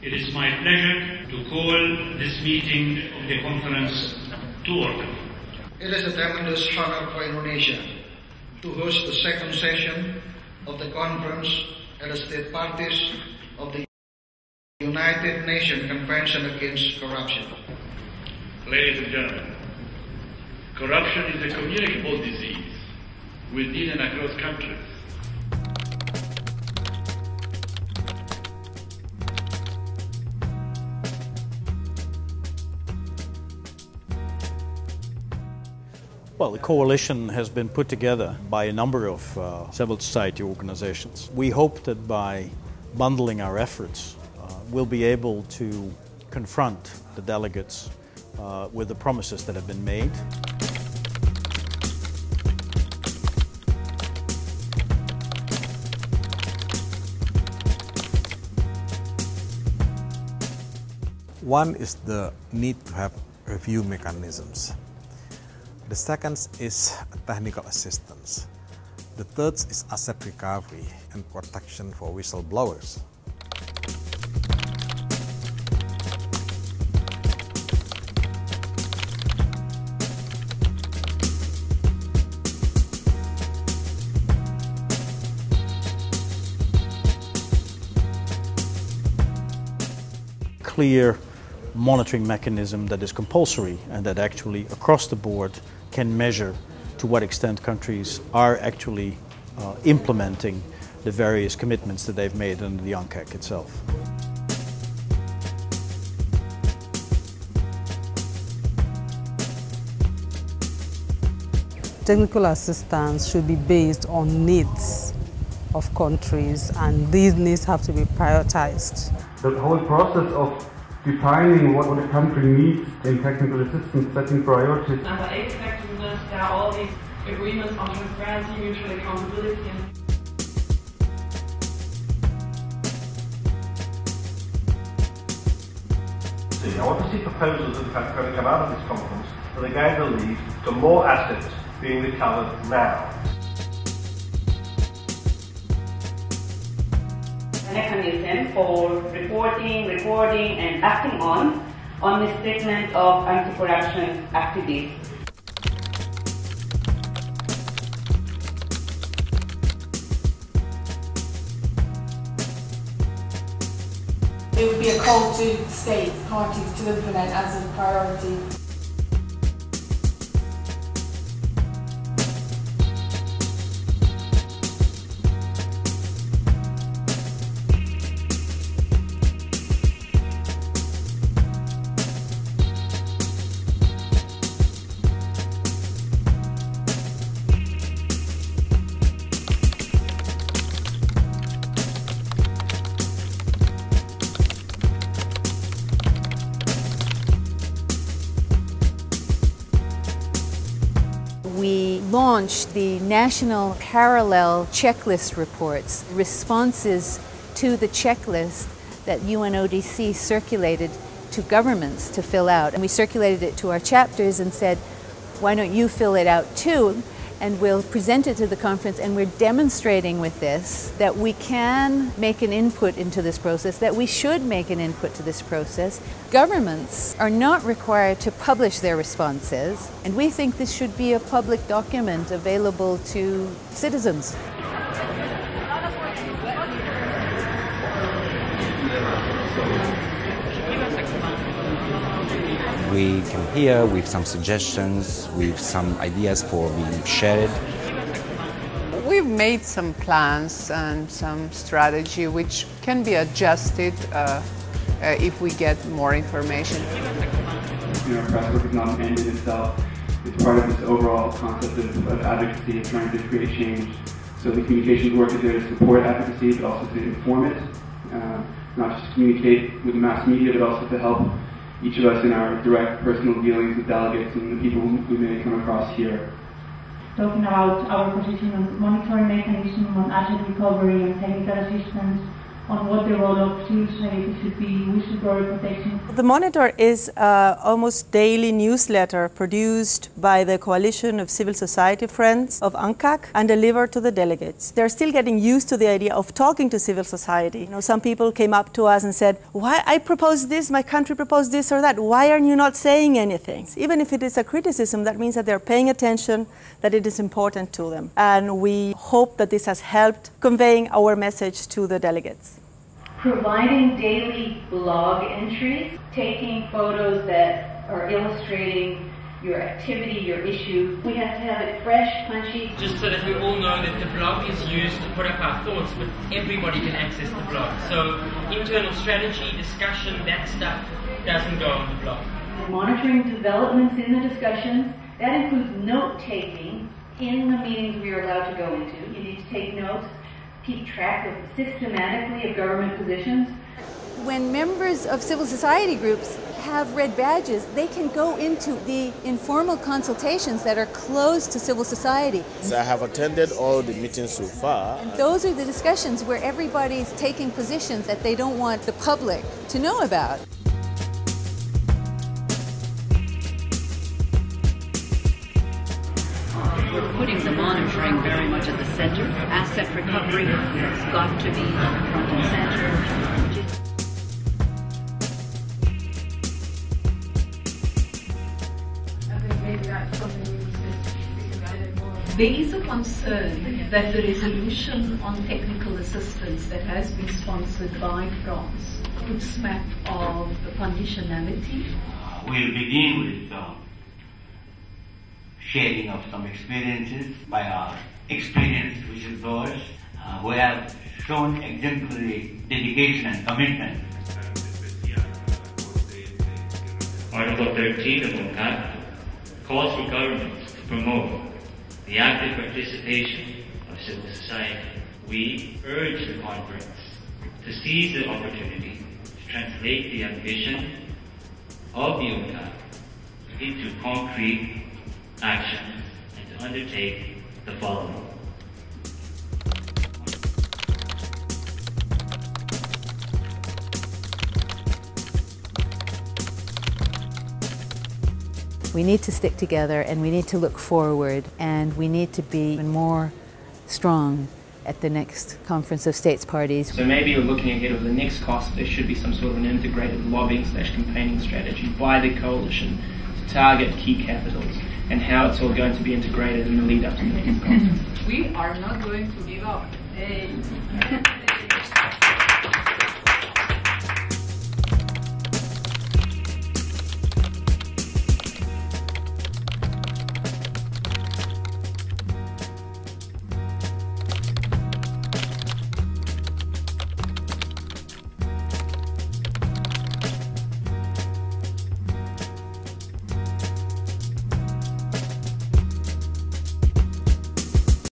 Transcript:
It is my pleasure to call this meeting of the conference to order. It is a tremendous honor for Indonesia to host the second session of the conference at the state parties of the United Nations Convention Against Corruption. Ladies and gentlemen, corruption is a communicable disease within and across countries. Well, the coalition has been put together by a number of civil society organizations. We hope that by bundling our efforts, we'll be able to confront the delegates with the promises that have been made. One is the need to have review mechanisms. The second is technical assistance. The third is asset recovery and protection for whistleblowers. Clear monitoring mechanism that is compulsory and that actually across the board can measure to what extent countries are actually implementing the various commitments that they've made under the UNCAC itself. Technical assistance should be based on needs of countries, and these needs have to be prioritized. The whole process of defining what a country needs in technical assistance, setting priorities. Under aid effectiveness, there are all these agreements on transparency, mutual accountability. I want to see proposals that are going to come out of this conference that are going to lead to more assets being recovered now. Mechanism for reporting, recording and acting on misstatement of anti-corruption activists. It would be a call to state parties to implement as a priority. We launched the National Parallel Checklist Reports, responses to the checklist that UNODC circulated to governments to fill out. And we circulated it to our chapters and said, why don't you fill it out too? And we'll present it to the conference, and we're demonstrating with this that we can make an input into this process, that we should make an input to this process. Governments are not required to publish their responses, and we think this should be a public document available to citizens. We come here with some suggestions, with some ideas for being shared. We've made some plans and some strategy which can be adjusted if we get more information. Press work is not an end in itself. It's part of this overall concept of advocacy and trying to create change. So the communications work is there to support advocacy, but also to inform it, not just to communicate with the mass media, but also to help each of us in our direct personal dealings with delegates and the people we may come across here. Talking about our position on monitoring mechanism, on asset recovery and technical assistance, on what the role of civil society should be, whistleblower protection. The Monitor is an almost daily newsletter produced by the Coalition of Civil Society Friends of UNCAC and delivered to the delegates. They're still getting used to the idea of talking to civil society. You know, some people came up to us and said, "Why I proposed this, my country proposed this or that. Why are you not saying anything?" Even if it is a criticism, that means that they're paying attention, that it is important to them. And we hope that this has helped conveying our message to the delegates. Providing daily blog entries, taking photos that are illustrating your activity, your issue. We have to have it fresh, punchy. Just so that we all know that the blog is used to put up our thoughts, but everybody can access the blog. So internal strategy, discussion, that stuff doesn't go on the blog. Monitoring developments in the discussions, that includes note-taking in the meetings we are allowed to go into. You need to take notes. Keep track of systematically of government positions. When members of civil society groups have red badges, they can go into the informal consultations that are closed to civil society. So I have attended all the meetings so far. And those are the discussions where everybody's taking positions that they don't want the public to know about. We're putting the monitoring very much at the center. Asset recovery has got to be front and center. There is a concern that the resolution on technical assistance that has been sponsored by France could smack of the conditionality. We'll begin with sharing of some experiences by our experienced whistleblowers who have shown exemplary dedication and commitment. Article 13 of UNCAC calls for governments to promote the active participation of civil society. We urge the conference to seize the opportunity to translate the ambition of the UNCAC into concrete actions and to undertake the following. We need to stick together and we need to look forward and we need to be even more strong at the next Conference of States Parties. So maybe you're looking ahead of the next cost, there should be some sort of an integrated lobbying/campaigning strategy by the coalition to target key capitals and how it's all going to be integrated in the lead up to the next conference. We are not going to give up. Hey.